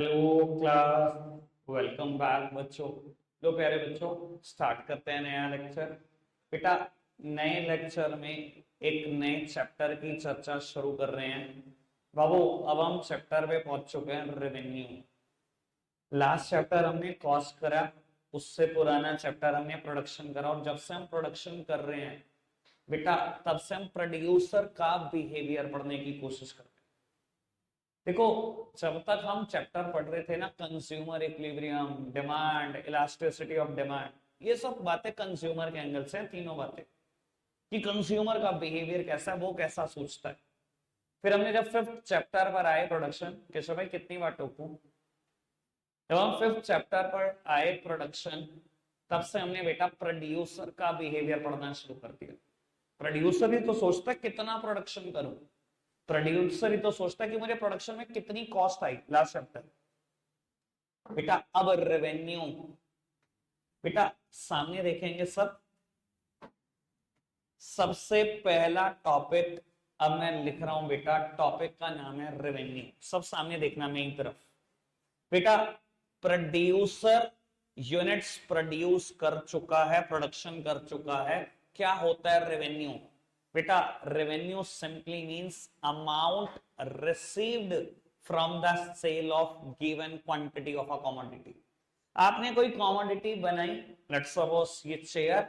Hello class. Welcome back बच्चों। लो प्यारे बच्चों, स्टार्ट करते हैं नया लेक्चर। बेटा, नए लेक्चर में एक नए चैप्टर की चर्चा शुरू कर रहे हैं। बाबू, अब हम चैप्टर पे पहुंच चुके हैं रेवेन्यू। लास्ट चैप्टर हमने कॉस्ट करा, उससे पुराना चैप्टर हमने प्रोडक्शन करा, और जब से हम प्रोडक्शन कर रहे हैं बेटा, तब से हम प्रोड्यूसर का बिहेवियर पढ़ने की कोशिश कर रहे हैं। देखो, जब तक हम चैप्टर पढ़ रहे थे ना, consumer equilibrium, demand, elasticity of demand, ये सब बातें कंज्यूमर के एंगल से, तीनों बातें कि कंज्यूमर का बिहेवियर कैसा है, वो कैसा सोचता है। फिर हमने जब फिफ्थ चैप्टर पर आए प्रोडक्शन, केशव भाई कितनी बार टोकूं, जब हम फिफ्थ चैप्टर पर आए प्रोडक्शन, तब से हमने बेटा प्रोड्यूसर का बिहेवियर पढ़ना शुरू कर दिया। प्रोड्यूसर ही तो सोचता है कितना प्रोडक्शन करूं, प्रोड्यूसर ही तो सोचता है कि मुझे प्रोडक्शन में कितनी कॉस्ट आई। लास्ट चैप्टर बेटा, अब रेवेन्यू बेटा सामने देखेंगे सब। सबसे पहला टॉपिक अब मैं लिख रहा हूं बेटा, टॉपिक का नाम है रेवेन्यू। सब सामने देखना मेरी तरफ बेटा। प्रोड्यूसर यूनिट्स प्रोड्यूस कर चुका है, प्रोडक्शन कर चुका है। क्या होता है रेवेन्यू बेटा? Revenue simply means amount received from the sale of given quantity of a commodity. आपने कोई कमोडिटी बनाई, लेट्स सपोज ये चेयर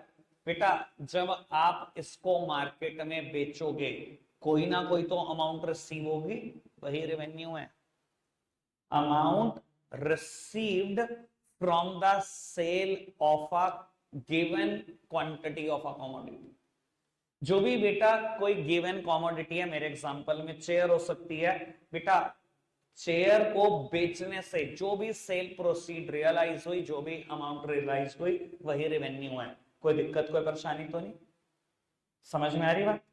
बेटा, जब आप इसको मार्केट में बेचोगे, कोई ना कोई तो अमाउंट रिसीव होगी, वही रेवेन्यू है। Amount received from the sale of a given quantity of a commodity. जो भी बेटा कोई गिवन कमोडिटी है, मेरे एग्जांपल में चेयर हो सकती है बेटा, शेयर को बेचने से जो भी सेल प्रोसीड रियलाइज हुई, जो भी अमाउंट रियलाइज हुई, वही रेवेन्यू है। कोई दिक्कत, कोई परेशानी तो नहीं? समझ में आ रही बात?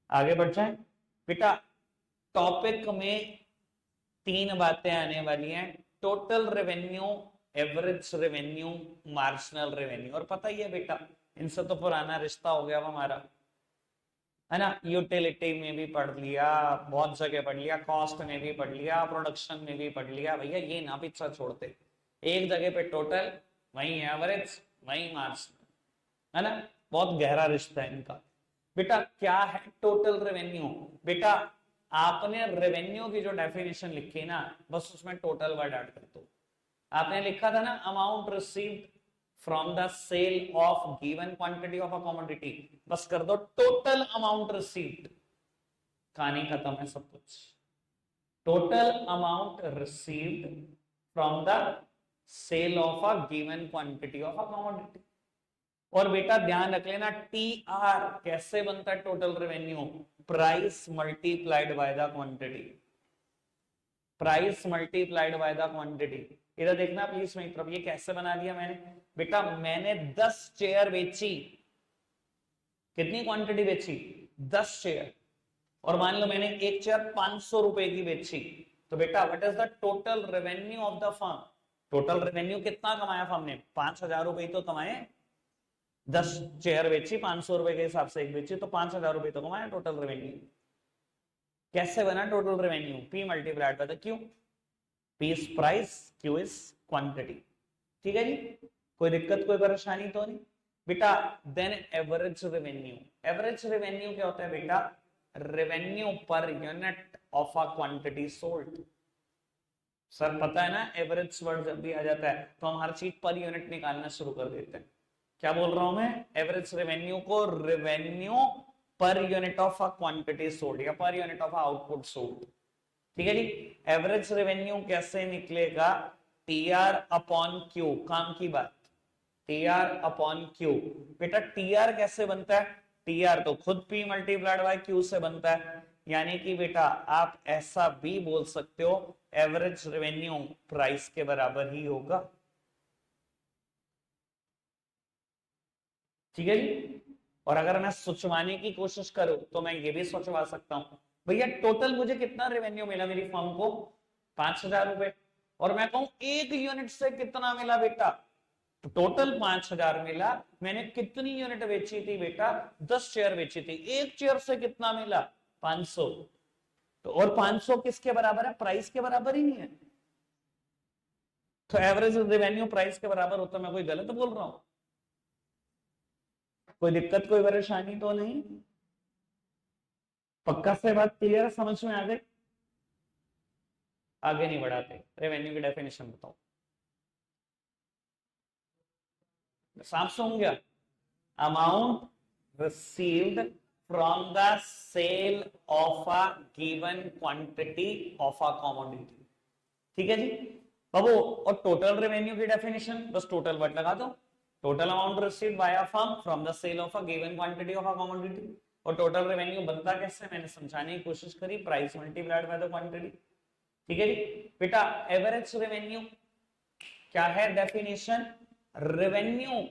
आगे बढ़ जाए बेटा। टॉपिक में तीन बातें आने वाली हैं: total revenue, average revenue, marginal revenue. और पता ही है बेटा, इनसे तो पुराना रिश्ता हो गया हमारा, है ना। यूटिलिटी में भी पढ़ लिया, बहुत जगह पढ़ लिया, कॉस्ट में भी पढ़ लिया, प्रोडक्शन में भी पढ़ लिया। भैया ये ना पीछा छोड़ते, एक जगह पे टोटल, वहीं एवरेज, वहीं मार्जिन, है ना। बहुत गहरा रिश्ता है इनका बेटा। क्या है टोटल रेवेन्यू बेटा? आपने रेवेन्यू की जो डेफिनेशन लिखी ना, बस उसमें टोटल वर्ड ऐड कर दो। आपने लिखा था ना, amount received from the sale of given quantity of a commodity, बस कर दो टोटल अमाउंट रिसीव्ड। कहानी खत्म है सब कुछ। Total amount received from the sale of a given quantity of a commodity. और बेटा ध्यान रख लेना, टी आर कैसे बनता है total revenue? Price multiplied by the quantity. Price multiplied by the quantity. इधर देखना प्लीज मेरी तरफ, ये कैसे बना दिया मैंने बेटा? मैंने 10 चेयर बेची। कितनी क्वांटिटी बेची? 10 चेयर। और मान लो मैंने एक चेयर 500 रुपए की बेची, तो बेटा what is the total revenue of the firm? Total revenue कितना कमाया फर्म ने? 5,000 रुपए तो कमाए। 10 चेयर बेची, 500 रुपए के हिसाब से एक बेची, तो 5,000 रुपए तो कमाया टोटल रेवेन्यू। कैसे बना total revenue? P multiplied by the Q. P is price, Q is quantity. ठीक है जी, कोई दिक्कत, कोई परेशानी तो नहीं बेटा? Then average revenue. Average revenue क्या होता है बेटा? Revenue per unit of a quantity sold. Sir पता है ना, एवरेज वर्ड जब भी आ जाता है तो हम हर चीज पर यूनिट निकालना शुरू कर देते हैं। क्या बोल रहा हूं मैं? एवरेज रेवेन्यू को revenue per unit of a quantity sold या per unit of output sold. ठीक है जी। एवरेज रेवेन्यू कैसे निकलेगा? टी आर अपॉन क्यू, काम की बात। टी आर अपॉन क्यू बेटा, टी आर कैसे बनता है? टी आर तो खुद पी मल्टीप्लाइड बाय क्यू से बनता है। यानी कि बेटा आप ऐसा भी बोल सकते हो, एवरेज रेवेन्यू प्राइस के बराबर ही होगा। ठीक है जी। और अगर मैं सोचवाने की कोशिश करूं तो मैं ये भी सोचवा सकता हूं, भैया टोटल मुझे कितना रेवेन्यू मिला मेरी फर्म को? 5,000 रुपए। और मैं कहूं एक यूनिट से कितना मिला बेटा? तो टोटल 5,000 मिला। मैंने कितनी यूनिट बेची थी बेटा? 10 चेयर बेची थी। एक चेयर से कितना मिला? 500। तो और 500 किसके बराबर है? प्राइस के बराबर ही नहीं है। तो एवरेज रेवेन्यू प्राइस के बराबर होता है, मैं कोई गलत बोल रहा हूं? कोई दिक्कत कोई परेशानी तो नहीं? पक्का से बात क्लियर है, समझ में आ गई? आगे नहीं बढ़ाते, रेवेन्यू की डेफिनेशन बताओ। साफ सुन गया? Amount received from the sale of a given quantity of a commodity। ठीक है जी बाबू। और टोटल रेवेन्यू की डेफिनेशन बस टोटल वर्ड लगा दो, total amount received by a firm from the sale of a given quantity of a commodity. और टोटल रेवेन्यू बनता कैसे, मैंने समझाने की कोशिश करी, price multiplied by the quantity. ठीक है जी बेटा। एवरेज रेवेन्यू क्या है definition? Revenue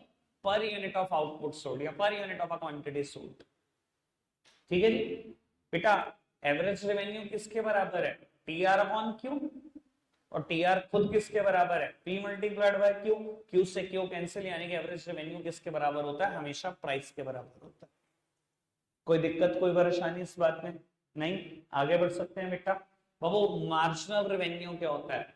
per unit of output sold या per unit of a quantity sold. ठीक है जी बेटा। एवरेज रेवेन्यू किसके बराबर है? T are upon Q. और टी आर खुद किसके बराबर है? P multiplied by Q. Q से क्यू कैंसिल, यानी कि एवरेज रेवेन्यू किसके बराबर होता है? हमेशा प्राइस के बराबर होता है। कोई दिक्कत कोई परेशानी इस बात में? नहीं। आगे बढ़ सकते हैं बेटा। बाबू मार्जिनल रेवेन्यू क्या होता है?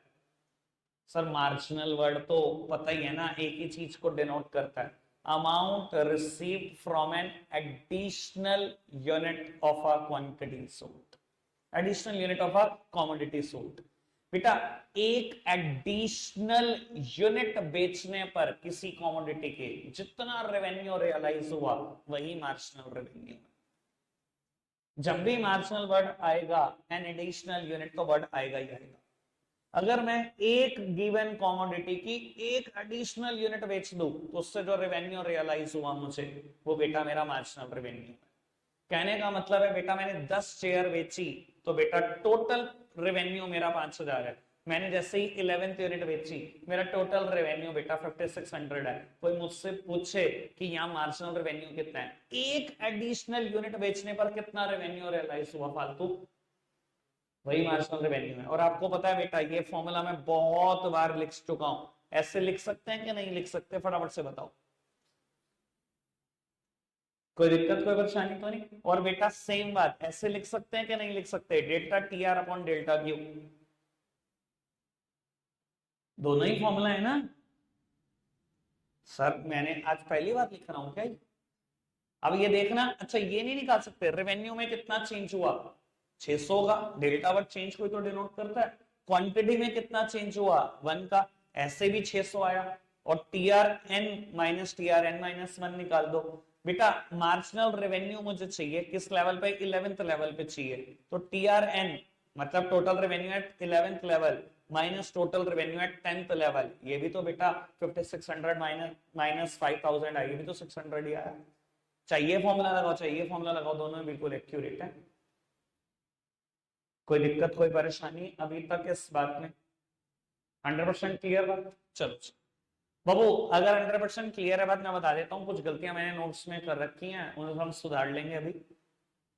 सर मार्जिनल वर्ड तो पता ही है ना, एक ही चीज को डिनोट करता है, amount received from an additional unit of a quantity sold, additional unit of a commodity sold. बेटा एक एडिशनल यूनिट बेचने पर किसी कमोडिटी के जितना रेवेन्यू रियलाइज हुआ वही मार्जिनल रेवेन्यू है। जब भी मार्जिनल वर्ड आएगा एन एडिशनल यूनिट तो वर्ड आएगा ही आएगा। अगर मैं एक गिवन कमोडिटी की एक एडिशनल यूनिट बेच दूं तो उससे जो रेवेन्यू रियलाइज हुआ मुझे, वो बेटा मेरा मार्जिनल रेवेन्यू है। कहने का मतलब है बेटा मैंने 10 चेयर बेची तो बेटा टोटल रेवेन्यू मेरा 5,000 है। मैंने जैसे ही 11th यूनिट बेची, मेरा टोटल रेवेन्यू बेटा 5600 है। कोई मुझसे पूछे कि यहाँ मार्जिनल रेवेन्यू कितना है, एक एडिशनल यूनिट बेचने पर कितना रेवेन्यू रियलाइज हुआ फालतू, वही मार्जिनल रेवेन्यू है। और आपको पता है बेटा ये फॉर्मूला मैं बहुत बार लिख चुका हूं, ऐसे लिख सकते हैं कि नहीं लिख सकते, फटाफट से बताओ। कोई दिक्कत कोई परेशानी तो नहीं? और बेटा सेम बात ऐसे लिख सकते हैं कि नहीं लिख सकते, delta T R upon delta Q, दोनों ही फॉर्मूला है ना? सर मैंने आज पहली बार लिख रहा हूं क्या? अब ये देखना, अच्छा ये नहीं निकाल सकते रेवेन्यू में कितना चेंज हुआ? 600 का डेल्टा वर्ड चेंज कोई तो डिनोट करता है। क्वांटिटी में कितना चेंज हुआ? 1 का, ऐसे भी 600 आया। और T R N minus T R N minus 1 निकाल दो। बेटा मार्जिनल रेवेन्यू मुझे चाहिए किस लेवल पे? 11th लेवल पे चाहिए। तो टी आर एन मतलब total revenue at 11th level minus total revenue at 10th level, ये भी तो बेटा 5600 माइनस 5000 आई, ये भी तो 600 ही आया। चाहिए फॉर्मूला लगाओ, चाहिए फॉर्मूला लगाओ, दोनों बिल्कुल एक्यूरेट है। कोई दिक्कत कोई परेशानी अभी तक इस बात में? 100% क्लियर बात? चलो बाबू अगर 100% क्लियर है बात, मैं बता देता हूँ कुछ गलतियां मैंने नोट्स में कर रखी हैं, उन्हें हम सुधार लेंगे अभी।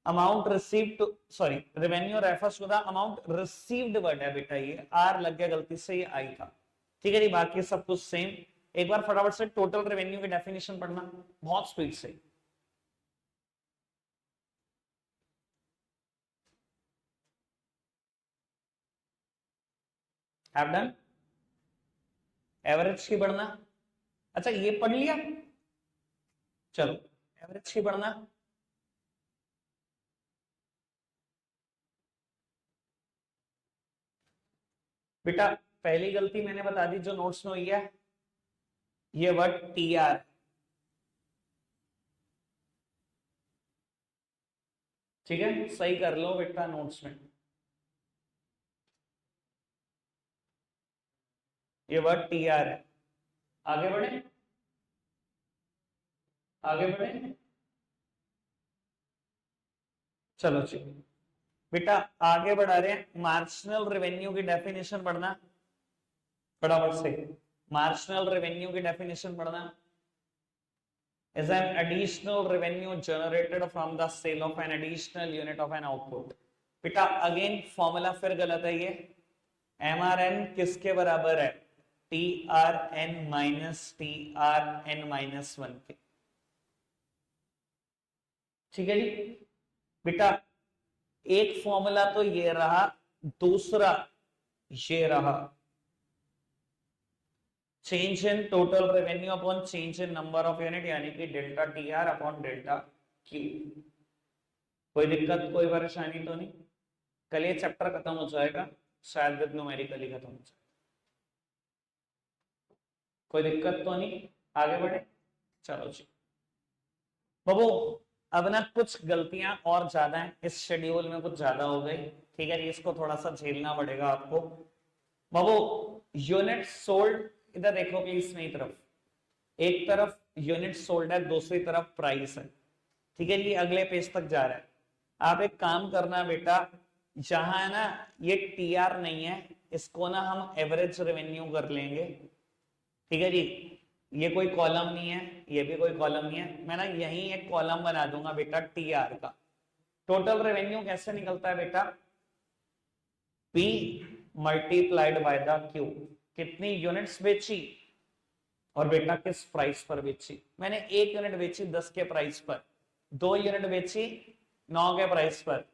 Amount received, sorry revenue refers to the amount received word है बेटा, ये आर लग गया गलती से, ये आई था। ठीक है जी, बाकी सब कुछ सेम। एक बार फटाफट से टोटल रेवेन्यू की डेफिनेशन पढ़ना बहुत स्पीड से। Have done? एवरेज की पढ़ना? अच्छा ये पढ़ लिया, चलो एवरेज की पढ़ना। बेटा पहली गलती मैंने बता दी जो नोट्स में हुई है, ये वर्ड टी आर, ठीक है सही कर लो बेटा नोट्स में, ये वर्ड टी आर है। आगे बढ़े, आगे बढ़े, चलो चलो बेटा आगे बढ़ा रहे हैं। मार्जिनल रेवेन्यू की डेफिनेशन पढ़ना फटाफट से। मार्जिनल रेवेन्यू की डेफिनेशन पढ़ना is an additional revenue generated from the sale of an additional unit of an output। बेटा अगेन फॉर्मूला फिर गलत है, ये एम आर एन किसके बराबर है? T R N minus T R N minus 1 के। ठीक है जी बेटा, एक फॉर्मूला तो ये रहा, दूसरा ये रहा। Change in total revenue upon change in number of unit, यानी कि delta T R upon delta Q. कोई दिक्कत कोई परेशानी तो नहीं? कल ये चैप्टर खत्म हो जाएगा, शायद विद न्यूमेरिकली खत्म हो जाए। कोई दिक्कत तो नहीं? आगे बढ़े, चलो जी बाबू। अब ना कुछ गलतियां और ज्यादा हैं इस शेड्यूल में, कुछ ज्यादा हो गई, ठीक है जी, इसको थोड़ा सा झेलना पड़ेगा आपको बाबू। यूनिट सोल्ड, इधर देखो प्लीज मेरी तरफ, एक तरफ यूनिट सोल्ड है, दूसरी तरफ प्राइस है, ठीक है जी, अगले पेज तक जा रहा है। आप एक काम करना बेटा, जहां है ना ये टीआर नहीं है, इसको ना हम एवरेज रेवेन्यू कर लेंगे, ठीक है जी। ये कोई कॉलम नहीं है, ये भी कोई कॉलम नहीं है, मैं ना यहीं एक कॉलम बना दूंगा बेटा टीआर का। टोटल रेवेन्यू कैसे निकलता है बेटा? P multiplied by the Q। कितनी यूनिट्स बेची और बेटा किस प्राइस पर बेची? मैंने 1 यूनिट बेची 10 के प्राइस पर, 2 यूनिट बेची 9 के प्राइस पर,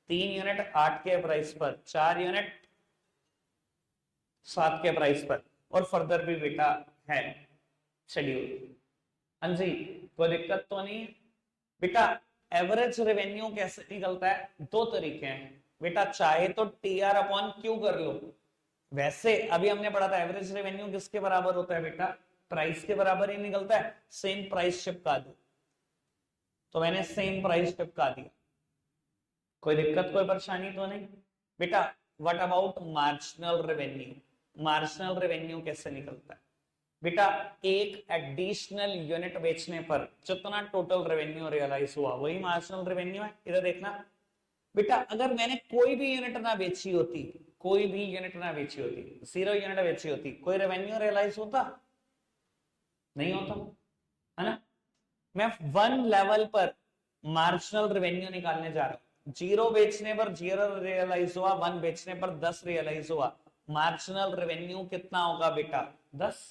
3 यूनिट 8 के प्राइस पर, 4 यूनिट 7 के प्राइस पर, और फर्दर भी बेटा है शेड्यूल। हाँ जी, कोई दिक्कत तो नहीं बेटा? एवरेज रेवेन्यू कैसे निकलता है? 2 तरीके हैं बेटा, चाहे तो टीआर अपॉन क्यू कर लो, वैसे अभी हमने पढ़ा था एवरेज रेवेन्यू किसके बराबर होता है बेटा? प्राइस के बराबर ही निकलता है। सेम प्राइस चिपका दो, तो मैंने सेम प्राइस चिपका दिया। कोई दिक्कत कोई परेशानी तो नहीं बेटा? What about marginal revenue? Marginal revenue कैसे निकलता है बेटा? एक एडिशनल यूनिट बेचने पर जितना टोटल रेवेन्यू रियलाइज हुआ वही मार्जिनल रेवेन्यू है। इधर देखना बेटा, अगर मैंने कोई भी यूनिट ना बेची होती, कोई भी यूनिट ना बेची होती, 0 यूनिट बेची होती, कोई रेवेन्यू रियलाइज होता? नहीं होता, है ना? मैं 1 लेवल पर मार्जिनल रेवेन्यू निकालने जा रहा हूं। 0 बेचने पर 0 रियलाइज हुआ, 1 बेचने पर 10 रियलाइज हुआ, मार्जिनल रेवेन्यू कितना होगा बेटा? 10।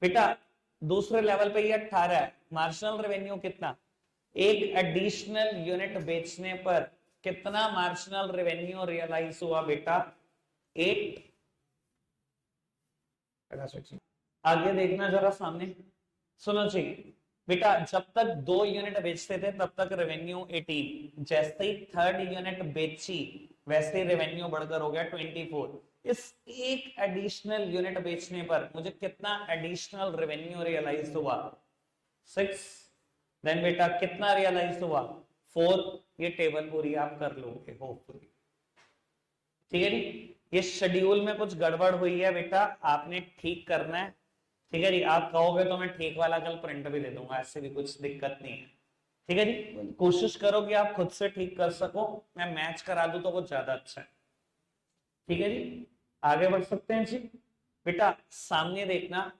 बेटा दूसरे लेवल पे ये 18 है, मार्जिनल रेवेन्यू कितना? एक एडिशनल यूनिट बेचने पर कितना मार्जिनल रेवेन्यू रियलाइज हुआ बेटा? 8। आगे देखना जरा सामने, सुनो जी बेटा, जब तक 2 यूनिट बेचते थे तब तक रेवेन्यू 18, जैसे ही 3rd यूनिट बेची वैसे रेवेन्यू बढ़कर हो गया 24। इस एक एडिशनल यूनिट बेचने पर मुझे कितना एडिशनल रेवेन्यू रियलाइज हुआ? 6। देन बेटा कितना रियलाइज हुआ? 4। ये टेबल पूरी आप कर लोगे होपफुली, ठीक है जी। ये शेड्यूल में कुछ गड़बड़ हुई है बेटा, आपने ठीक करना है, ठीक है जी। आप कहोगे तो मैं ठीक वाला कल प्रिंट भी दे दूंगा, ऐसे भी कुछ दिक्कत नहीं है, ठीक है जी। कोशिश करो कि आप खुद से ठीक कर सको, मैं मैच करा दूं तो कुछ ज्यादा अच्छा है, ठीक है जी। आगे बढ़ सकते हैं जी बेटा, सामने देखना।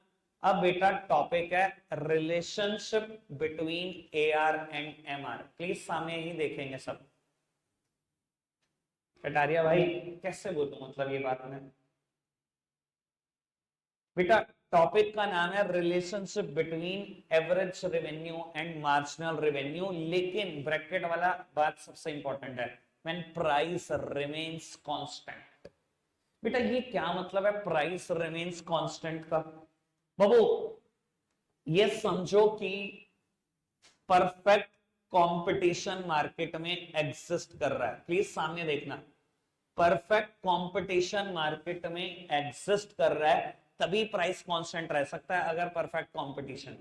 अब बेटा टॉपिक है relationship between AR and MR, please सामने ही देखेंगे सब। कटारिया भाई कैसे बोलूं मतलब ये बात में बेटा, टॉपिक का नाम है relationship between average revenue and marginal revenue, लेकिन ब्रैकेट वाला बात सबसे इंपॉर्टेंट है, व्हेन प्राइस रिमेन्स कांस्टेंट। बेटा ये क्या मतलब है प्राइस रिमेन्स कांस्टेंट का? बाबू ये समझो कि परफेक्ट कंपटीशन मार्केट में एग्जिस्ट कर रहा है, प्लीज सामने देखना। परफेक्ट कंपटीशन मार्केट में एग्जिस्ट कर रहा है, तभी प्राइस कांस्टेंट रह सकता है अगर परफेक्ट कंपटीशन।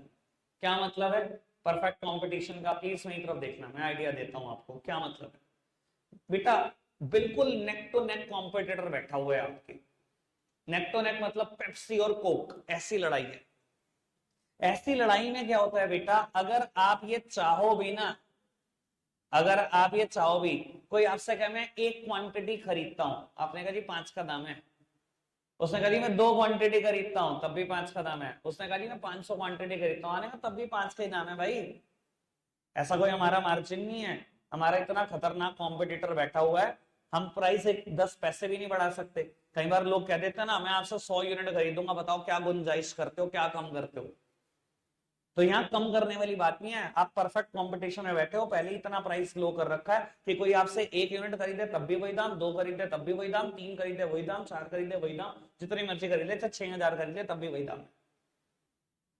क्या मतलब है परफेक्ट कंपटीशन का? प्लीज मेरी तरफ देखना, मैं आइडिया देता हूं आपको क्या मतलब है बेटा। बिल्कुल नेक टू नेक कॉम्पिटिटर बैठा हुआ है आपके, नेक टू नेक मतलब पेप्सी और कोक, ऐसी लड़ाई है। ऐसी लड़ाई में क्या होता है बेटा, अगर आप ये चाहो भी ना, अगर आप ये चाहो भी, कोई आपसे कहे मैं एक क्वांटिटी खरीदता हूं, आपने कहा जी 5 का दाम है, उसने कहा जी मैं 2 क्वांटिटी खरीदता हूं तब भी 5 का दाम है, उसने कहा जी मैं 500 क्वांटिटी खरीदता हूं, आने का तब भी 5 का ही दाम है भाई। ऐसा कोई हमारा मार्जिन नहीं है, हमारा इतना खतरनाक कॉम्पिटिटर बैठा हुआ है, हम प्राइस एक 10 पैसे भी नहीं बढ़ा सकते। कई बार लोग कह देते हैं ना मैं आपसे 100 यूनिट खरीदूंगा, बताओ क्या गुंजाइश करते हो, क्या कम करते हो? तो यहाँ कम करने वाली बात नहीं है, आप परफेक्ट कंपटीशन में बैठे हो, पहले ही इतना प्राइस लो कर रखा है कि कोई आपसे 1 यूनिट खरीदे तब भी वही दाम, 2 खरीदे तब भी वही दाम, 3 खरीदे वही दाम, 4 खरीदे वही दाम, जितनी मर्जी खरीदे, चाहे 6000 खरीदे तब भी वही दाम।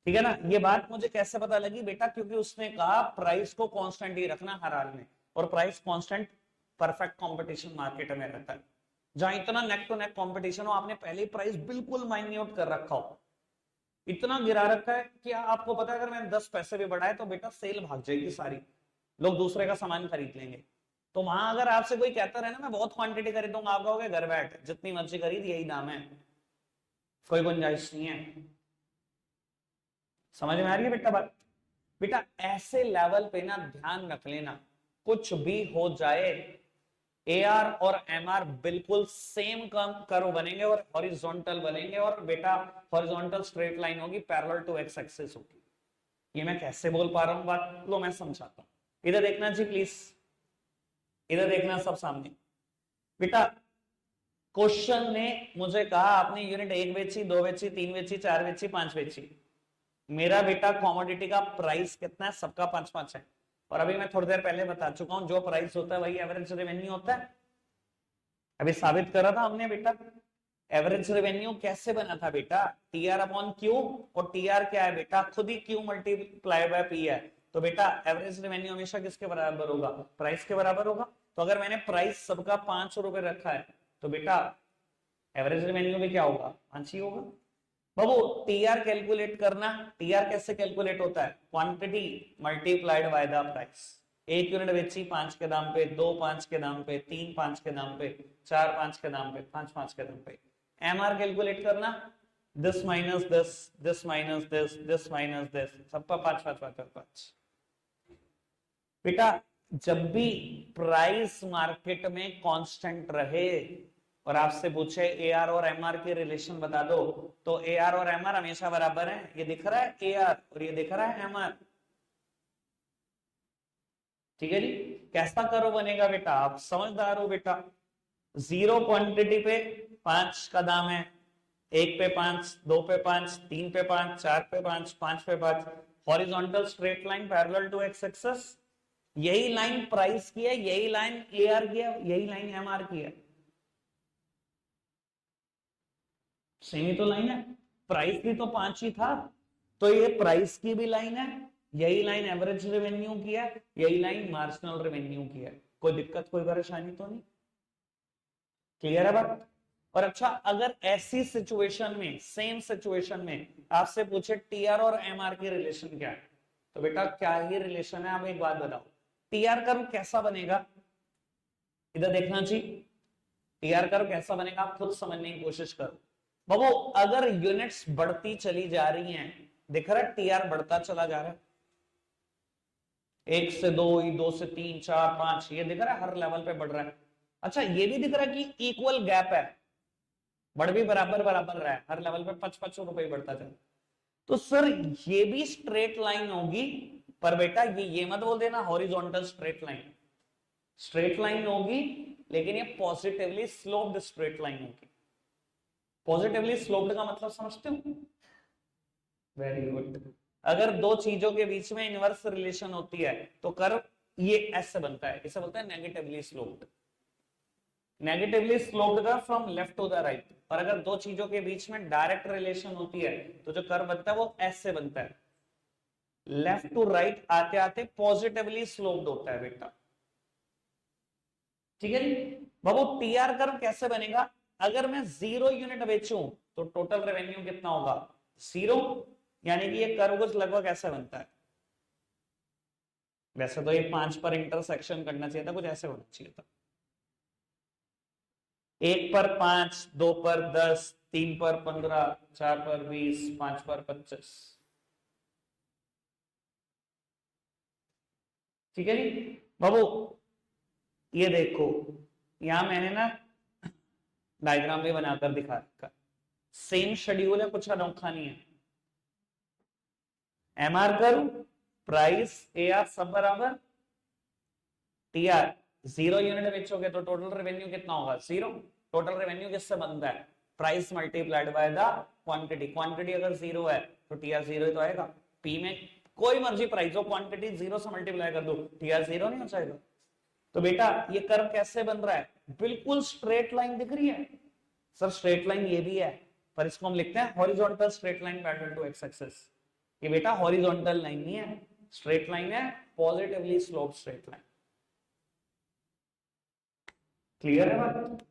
ठीक है ना। ये बात मुझे कैसे पता लगी बेटा, क्योंकि उसने कहा प्राइस को कांस्टेंट ही रखना हर हाल में, और price constant perfect competition market में रहता है। जहां इतना नेक टू नेक कंपटीशन हो, आपने पहले ही प्राइस बिल्कुल माइन्यूट कर रखा हो, इतना गिरा रखा है कि आपको पता है अगर मैंने 10 पैसे भी बढ़ाए तो बेटा सेल भाग जाएगी सारी, लोग दूसरे का सामान खरीद लेंगे। तो वहां अगर आपसे कोई कहता रहे ना मैं बहुत क्वांटिटी खरीदूंगा, आप कहोगे घर बैठ जितनी मर्जी खरीद यही दाम है, कोई गुंजाइश नहीं है। समझ में आ रही है बेटा बात? बेटा ऐसे लेवल पे ना ध्यान रख लेना, कुछ भी हो जाए एआर और एमआर बिल्कुल सेम कर्व बनेंगे और हॉरिजॉन्टल बनेंगे, और बेटा हॉरिजॉन्टल स्ट्रेट लाइन होगी, पैरेलल टू एक्स एक्सिस होगी। ये मैं कैसे बोल पा रहा हूं बात, लो मैं समझाता हूं। इधर देखना जी प्लीज, इधर देखना सब सामने। बेटा क्वेश्चन ने मुझे कहा आपने यूनिट 1 बेची, 2 बेची, 3 बेची, 4 बेची, 5 बेची। मेरा बेटा कॉमोडिटी का प्राइस कितना है, सबका 5-5 है। और अभी मैं थोड़ी देर पहले बता चुका हूं जो प्राइस होता है वही एवरेज रेवेन्यू होता है। अभी साबित करा था हमने बेटा। एवरेज रेवेन्यू कैसे बना था बेटा, टीआर अपॉन क्यू, और टीआर क्या है बेटा, खुद ही क्यू मल्टीप्लाई बाय पी है। तो बेटा एवरेज रेवेन्यू हमेशा किसके बराबर होगा, प्राइस के बराबर होगा। तो अगर मैंने प्राइस सबका 5 रुपए रखा है तो बेटा एवरेज रेवेन्यू भी क्या होगा, 5 ही होगा। बाबू टीआर कैलकुलेट करना, टीआर कैसे कैलकुलेट होता है, quantity multiplied by the price. एक यूनिट बेची 5 के दाम पे, 2 5 के दाम पे, 3 5 के दाम पे, 4 5 के दाम पे, 5 5 के दाम पे। एमआर कैलकुलेट करना, this minus this, this minus this minus this, सबका 5 5 5 5। बेटा जब भी प्राइस मार्केट में कांस्टेंट रहे और आपसे पूछे एआर और एमआर के रिलेशन बता दो, तो एआर और एमआर हमेशा बराबर हैं। ये दिख रहा है एआर और ये दिख रहा है एमआर, ठीक है जी। कैसा करो बनेगा बेटा, आप समझदार हो बेटा। 0 क्वांटिटी पे 5 का दाम है, 1 पे 5, 2 पे 5, 3 पे 5, 4 पे 5, 5 पे 5, horizontal straight line parallel to X axis. यही लाइन प्राइस की है, यही लाइन एआर की है, यही लाइन एमआर की है। सेम ही तो लाइन है, प्राइस भी तो 5 ही था, तो ये प्राइस की भी लाइन है, यही लाइन एवरेज रेवेन्यू की है, यही लाइन मार्जिनल रेवेन्यू की है। कोई दिक्कत कोई परेशानी तो नहीं, क्लियर है बात? और अच्छा अगर ऐसी सिचुएशन में, सेम सिचुएशन में आपसे पूछे टीआर और एमआर की रिलेशन क्या है, तो बेटा क्या ही रिलेशन है, आप एक बात बताओ। टीआर कर्व कैसा बनेगा, इधर देखना जी। टीआर कर्व कैसा बनेगा आप खुद समझने की कोशिश करो। बाबू अगर यूनिट्स बढ़ती चली जा रही हैं, दिख रहा है टीआर बढ़ता चला जा रहा है, 1 से 2, 2 से 3, 4, 5, ये दिख रहा है हर लेवल पे बढ़ रहा है। अच्छा ये भी दिख रहा है कि इक्वल गैप है, बढ़ भी बराबर बराबर रहा है, हर लेवल पे 5-5 रुपए बढ़ता चला। तो सर ये भी स्ट्रेट लाइन होगी, पर बेटा ये मत बोल देना horizontal straight line. Straight line होगी लेकिन ये पॉजिटिवली स्लोप्ड स्ट्रेट लाइन होगी। पॉजिटिवली स्लोप्ड का मतलब समझते हो? Very good. अगर दो चीजों के बीच में इनवर्स रिलेशन होती है तो कर्व ये ऐसे बनता है, इसे बोलते हैं नेगेटिवली स्लोप्ड। नेगेटिवली स्लोप्ड का from left to the right. और अगर दो चीजों के बीच में डायरेक्ट रिलेशन होती है तो जो कर्व बनता है वो ऐसे बनता है, लेफ्ट टू राइट आते आते पॉजिटिवली स्लोप्ड होता है बेटा, ठीक है जी। बाबू टीआर कर्व कैसे बनेगा, अगर मैं 0 यूनिट बेचूं तो टोटल रेवेन्यू कितना होगा, 0। यानी कि ये कर्व कुछ लगभग ऐसा बनता है। वैसे तो ये 5 पर इंटरसेक्शन करना चाहिए था, कुछ ऐसे होना चाहिए था, 1 पर 5, 2 पर 10, 3 पर 15, 4 पर 20, 5 पर 25, ठीक है जी। बाबू ये देखो यहां मैंने ना डायग्राम भी बनाकर दिखा रखा, सेम शेड्यूल है, कुछ अनोखा नहीं है। एमआर कर्व, प्राइस, एआर सब बराबर, टीआर 0 यूनिट बेचोगे तो टोटल रेवेन्यू कितना होगा, 0। टोटल रेवेन्यू किससे बनता है, price multiplied by the quantity. Quantity अगर 0 है तो टीआर 0 ही तो आएगा। पी में कोई मर्जी प्राइस हो, क्वांटिटी 0 से मल्टीप्लाई कर दो, टीआर 0 नहीं हो जाएगा। तो बेटा ये कर्व कैसे बन रहा है, बिल्कुल स्ट्रेट लाइन दिख रही है। सर स्ट्रेट लाइन ये भी है, पर इसको हम लिखते हैं horizontal straight line parallel to X axis. कि बेटा हॉरिजॉन्टल लाइन नहीं है, स्ट्रेट लाइन है, positively slope straight line. Clear है बात?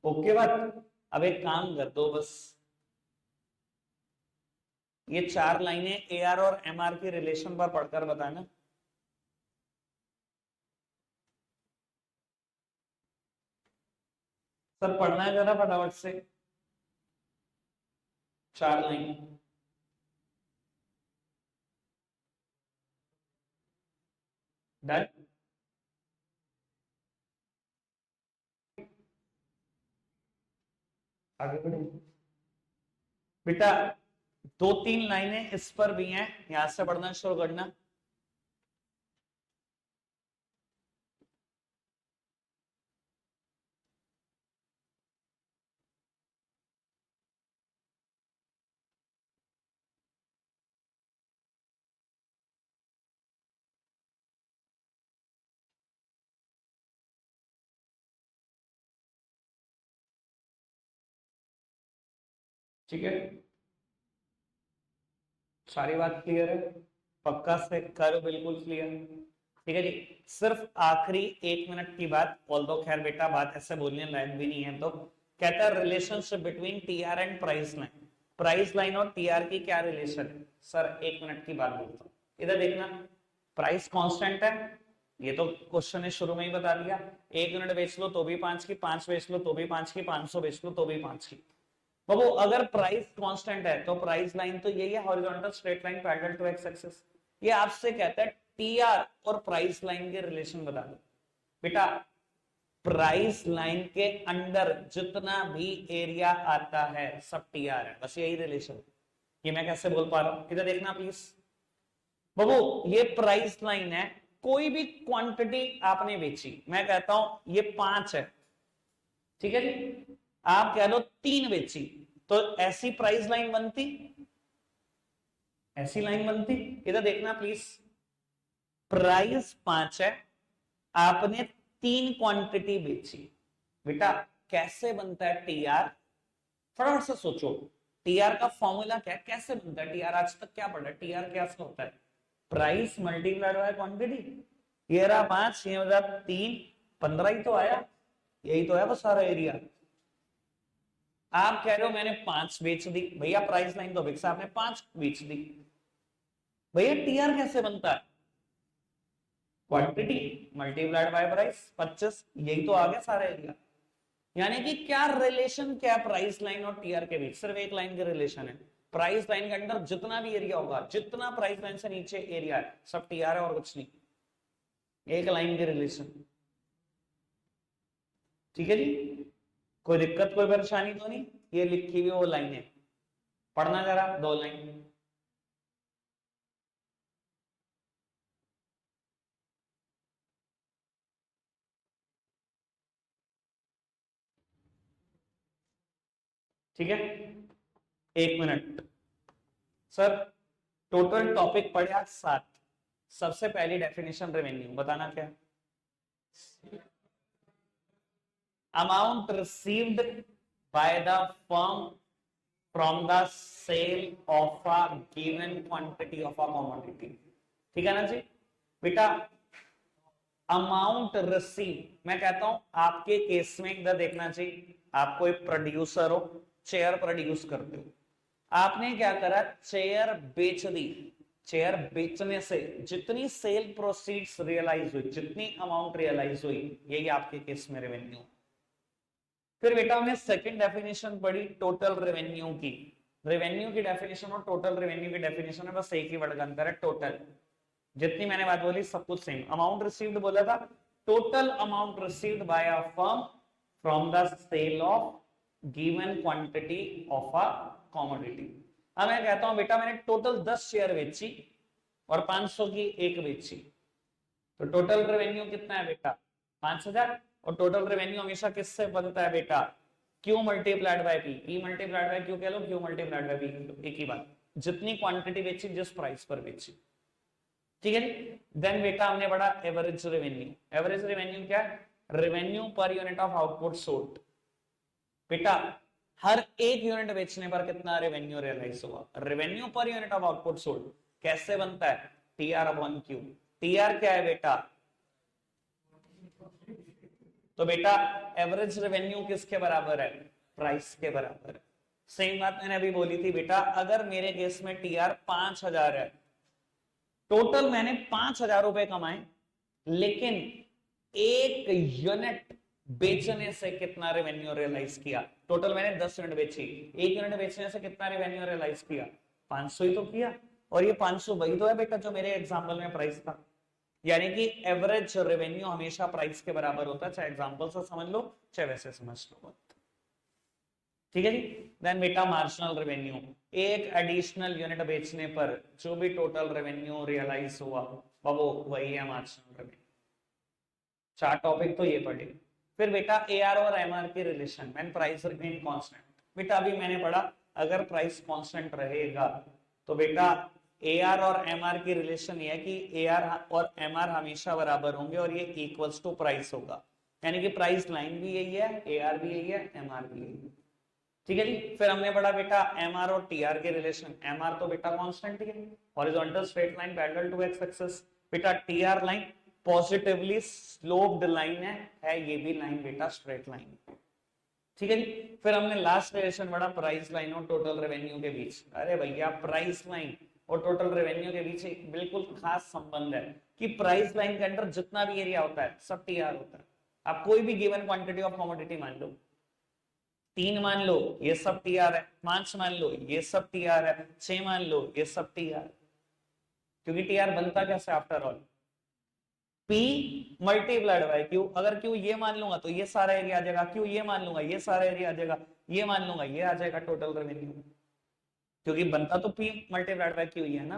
ओके बात? अब एक काम कर दो, बस ये चार लाइनें ए आर और एम आर के रिलेशन पर पढ़कर बताना। सर पढ़ना है जरा फटाफट से, चार लाइन। डन? आगे बढ़ो बेटा, दो तीन लाइनें इस पर भी हैं, यहां से पढ़ना शुरू करना। ठीक है, सारी बात क्लियर है? पक्का से करो, बिल्कुल क्लियर। ठीक है जी, सिर्फ आखिरी एक मिनट की बात, ऑल्दो खैर बेटा बात ऐसे बोलने लायक भी नहीं है, तो कहता है relationship between TR and price line. Price line और टीआर की क्या रिलेशन है? सर एक मिनट की बात बोलता हूं, इधर देखना, प्राइस कांस्टेंट है, ये तो क्वेश्चन ने शुरू में ही बता दिया। एक यूनिट बेच लो तो भी 5 की, 5 बेच लो तो भी 5 की, 500 बेच लो तो भी 5 की। बाबू अगर प्राइस कांस्टेंट है तो प्राइस लाइन तो यही है, horizontal straight line parallel to X axis. ये आपसे कहता है टीआर और प्राइस लाइन के रिलेशन बता दो। बेटा प्राइस लाइन के अंडर जितना भी एरिया आता है सब टीआर है, बस यही रिलेशन। ये मैं कैसे बोल पा रहा हूं, इधर देखना प्लीज। बाबू ये प्राइस लाइन है, कोई भी क्वांटिटी आपने बेची, मैं कहता हूं ये 5 है, ठीक है जी, आप कह लो 3 बेची, तो ऐसी प्राइस लाइन बनती, ऐसी लाइन बनती। इधर देखना प्लीज, प्राइस 5 है, आपने 3 क्वांटिटी बेची, बेटा कैसे बनता है टीआर? फटाफट से सोचो, टीआर का फॉर्मूला क्या है, कैसे बनता है टीआर? आज तक क्या पढ़ा, टीआर कैसे होता है? Price multiplied by quantity. ये रहा 5, ये रहा 3, 15 ही तो आया, यही तो है वो सारा एरिया। आप कह रहे हो मैंने 5 बेच दी, भैया प्राइस लाइन तो फिक्स, आपने 5 बेच दी, भैया टीआर कैसे बनता है? क्वांटिटी मल्टीप्लाइड बाय प्राइस, 25, यही तो आ गया सारा एरिया। यानी कि क्या रिलेशन, क्या प्राइस लाइन और टीआर के बीच? सिर्फ एक लाइन के रिलेशन है। प्राइस लाइन के अंदर जितना भी एरिया होगा, जितना प्राइस लाइन से नीचे एरिया है, सब टीआर है और कुछ नहीं, एक लाइन के रिलेशन। ठीक है जी, कोई दिक्कत कोई परेशानी तो नहीं? ये लिखी हुई वो लाइन है, पढ़ना जरा दो लाइन। ठीक है, एक मिनट। सर टोटल टॉपिक पढ़े आज 7। सबसे पहली डेफिनेशन रेवेन्यू, बताना क्या? Amount received by the firm from the sale of a given quantity of a commodity. ठीक है ना जी बेटा? अमाउंट रिसीव, मैं कहता हूं आपके केस में इधर देखना चाहिए, आप कोई प्रोड्यूसर हो, चेयर प्रोड्यूस करते हो, आपने क्या करा, चेयर बेच दी। चेयर बेचने से जितनी सेल प्रोसीड्स रियलाइज हुई, जितनी अमाउंट रियलाइज हुई, यही आपके केस में रेवेन्यू। फिर बेटा हमने सेकंड डेफिनेशन पढ़ी टोटल रेवेन्यू की। रेवेन्यू की डेफिनेशन और टोटल रेवेन्यू की डेफिनेशन है बस एक ही वर्ड का अंतर है, टोटल। जितनी मैंने बात बोली सब कुछ सेम। अमाउंट रिसीव्ड बोला था, total amount received by a firm from the sale of given quantity of a commodity. अब मैं कहता हूं बेटा मैंने टोटल 10 शेयर बेची और 500 की एक बेची, तो टोटल रेवेन्यू कितना है बेटा? 5000। और टोटल रेवेन्यू हमेशा किससे बनता है बेटा? Q multiplied by P, P multiplied by Q कह लो, क्यू मल्टीप्लाइड बाय पी, एक ही बात। जितनी क्वांटिटी बेची, जिस प्राइस पर बेची। ठीक है जी। देन बेटा हमने पढ़ा एवरेज रेवेन्यू। एवरेज रेवेन्यू क्या है? Revenue per unit of output sold. बेटा हर एक यूनिट बेचने पर कितना रेवेन्यू रियलाइज हुआ, revenue per unit of output sold कैसे बनता है, टीआर अपॉन क्यू। टीआर क्या है बेटा, तो बेटा एवरेज रेवेन्यू किसके बराबर है, प्राइस के बराबर है। सेम बात मैंने अभी बोली थी बेटा, अगर मेरे केस में टीआर 5,000 है, टोटल मैंने 5,000 रुपए कमाए, लेकिन एक यूनिट बेचने से कितना रेवेन्यू रियलाइज किया, टोटल मैंने 10 यूनिट बेची, एक यूनिट बेचने से कितना रेवेन्यू रियलाइज किया, 500 ही तो किया। और ये 500 वही तो है बेटा जो मेरे एग्जाम्पल में प्राइस था। यानी कि एवरेज रेवेन्यू हमेशा प्राइस के बराबर होता है, चाहे एग्जाम्पल से समझ लो चाहे वैसे समझ लो। ठीक है जी। देन बेटा मार्जिनल रेवेन्यू, एक एडिशनल यूनिट बेचने पर जो भी टोटल रेवेन्यू रियलाइज हुआ वो वही है मार्जिनल रेवेन्यू। 4 टॉपिक तो ये पढ़े। फिर बेटा एआर और एमआर की relation when price remain constant. बेटा अभी मैंने पढ़ा अगर प्राइस कांस्टेंट रहेगा तो बेटा एआर और एमआर की रिलेशन ये है कि एआर और एमआर हमेशा बराबर होंगे और ये इक्वल्स टू प्राइस होगा। यानी कि प्राइस लाइन भी यही है, एआर भी यही है, एमआर भी यही है। ठीक है जी। फिर हमने पढ़ा बेटा एमआर और टीआर के रिलेशन। एमआर तो बेटा कांस्टेंट ही है, horizontal straight line parallel to X axis. बेटा TR line positively sloped line है ये भी लाइन बेटा स्ट्रेट लाइन। ठीक है जी। फिर हमने लास्ट रिलेशन पढ़ा प्राइस लाइन और टोटल रेवेन्यू के बीच। अरे भैया प्राइस लाइन और टोटल रेवेन्यू के बीच एक बिल्कुल खास संबंध है कि प्राइस लाइन के अंदर जितना भी एरिया होता है सब टीआर होता है। आप कोई भी गिवन क्वांटिटी ऑफ कमोडिटी मान लो, 3 मान लो ये सब टीआर है, 5 मान लो ये सब टीआर है, 6 मान लो ये सब टीआर। क्योंकि टीआर बनता कैसे after all, P multiplied by Q। अगर Q ये मान लूंगा तो ये सारा एरिया आ जाएगा, Q ये मान लूंगा ये सारा एरिया आ जाएगा, ये मान लूंगा ये आ जाएगा टोटल रेवेन्यू। क्योंकि बनता तो P मल्टीप्लाइड बाय Q ही है ना।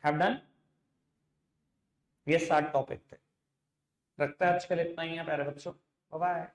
Have done. ये 7 टॉपिक थे। रखता है आज के लिए इतना ही है प्यारे बच्चों। Bye bye.